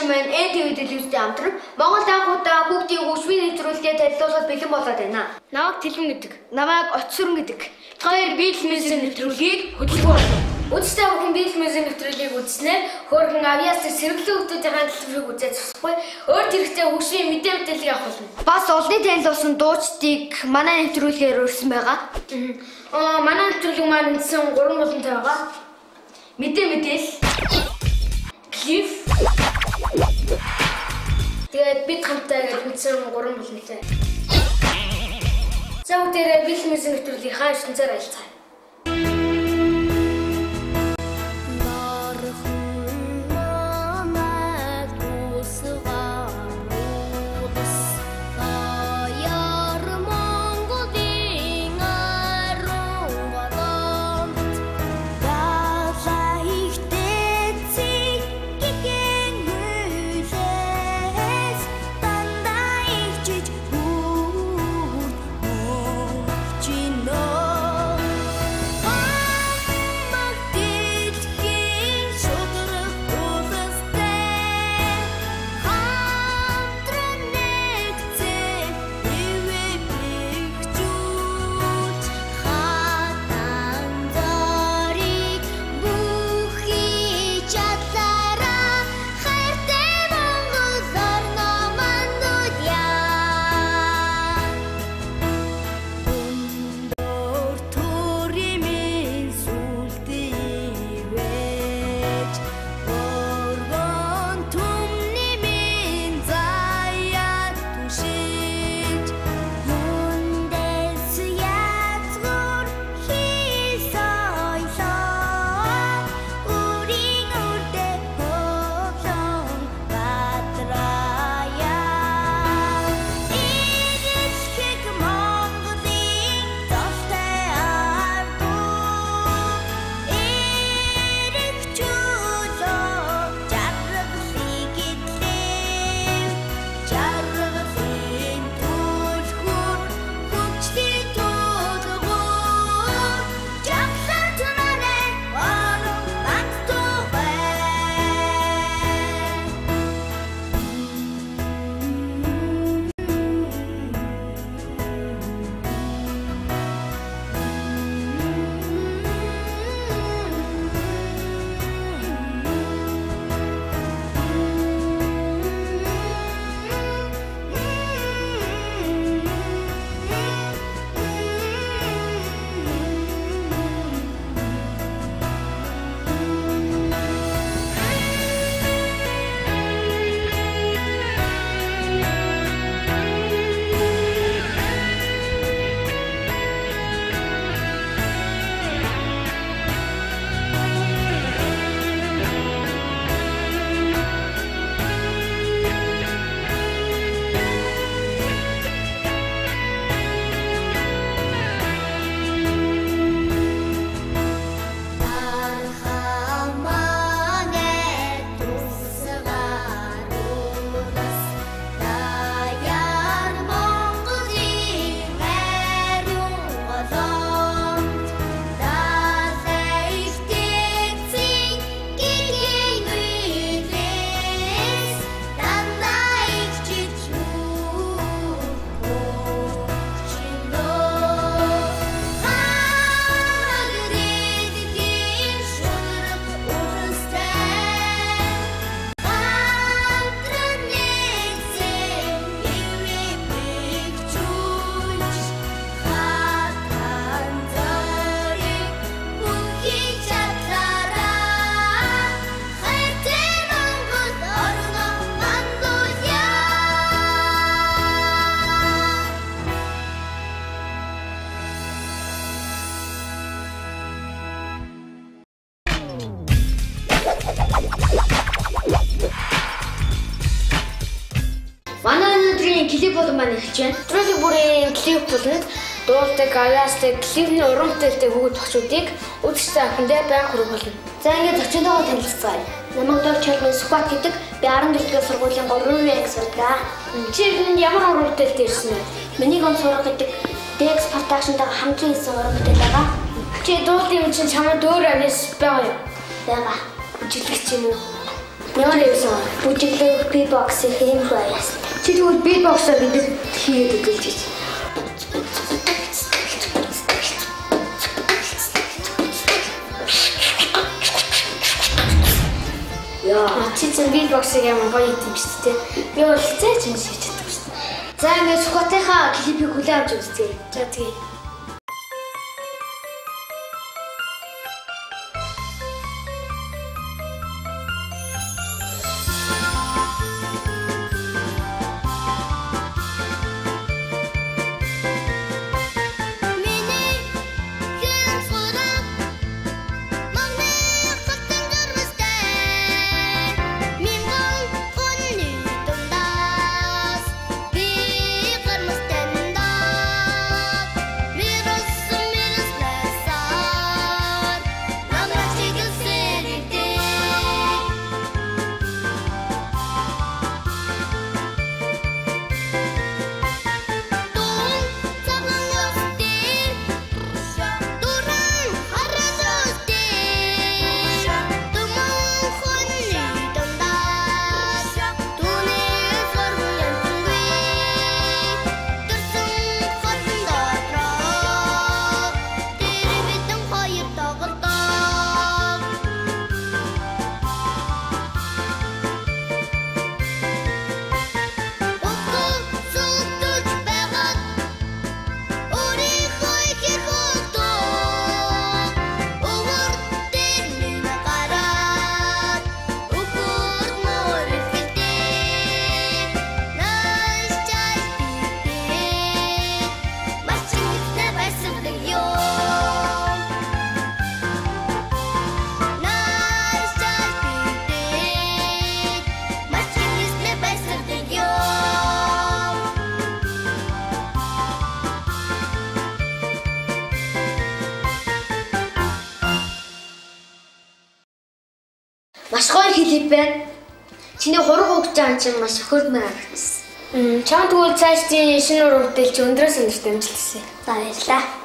Цаашаа маань NTV телевизтэй хамтран Монгол анхудаа хүүхдийн хөгжмийн нэвтрүүлгээ танилцуулахад бэлэн болоод байна. Намайг Тэлэн гэдэг, намайг Оцсүрэн гэдэг. Хоёр Beatles-ийн нэвтрүүлгийг хөтлөх болно. Үзэгчдээ бүхэн Beatles-ийн нэвтрүүлгийг үзснээр хөөрхөн авьяастай сэргэлэн хүмүүсийн төлөвийг үзээд зогсохгүй. Өөр зэрэгцээ хөгжмийн мэдээлэл авах болно. Бас олонний танилцуулсан дуучдыг манай нэвтрүүлгээр өрсөн байгаа. Манай нэвтрүүлэг маань үндсэн 3 болонтой байгаа. Мэдээлэл Cliff. Тэгээд бид хамтаа гэж үндсэн 3 болонтой. За бүгдээрээ Beatles-ийн нэвтрүүлгийг хааш тэнцээр айлцгаая. Манай өнөөдрийн клип болон маань эхэлж байна. Нэвтрүүлэг бүрийн клип болонд дуулдаг, авьяастай, клипний уран бүтээлтэй хөгжиж тохиолдуудыг үзэгчтэй ахиндээ байнга хүргэх болно. За ингээд зочдоо танилцгаая. Намайг Дор Чалмын Сүхбат гэдэг. Би 14-р сургуулийн 3-р сурдаг. Чи ямар уран бүтээлтэй ирсэн бэ? Миний гон сурах гэдэг Dex Production-тай хамтран хийсэн уран бүтээл байгаа. Чи дуулын чинь чамд өөр авьяас байгаа юу? Байгаа. Жилгч юм уу? Ямар яасан? Бүжиглэх битбокс хийх байяас. Чи тэгвэл битбоксоор бид хийгээд өгөөч. Яа, чи зөв битбоксыг ямар гоё хийм шүү дээ. Би бол зайч юм хийж чаддаг шүү дээ. За ингээд Скотынхаа клипийг хүлээн авч үзье. За тэгээ. Маш гоё клип байна. Чиний хураг угж байгаа чинь маш өхөрмөр харагдсан. Чамд тэгвэл цааш чинь шинэ уран бүтээл чи өндрөөс өнөрт амжилтсан. За баярлалаа.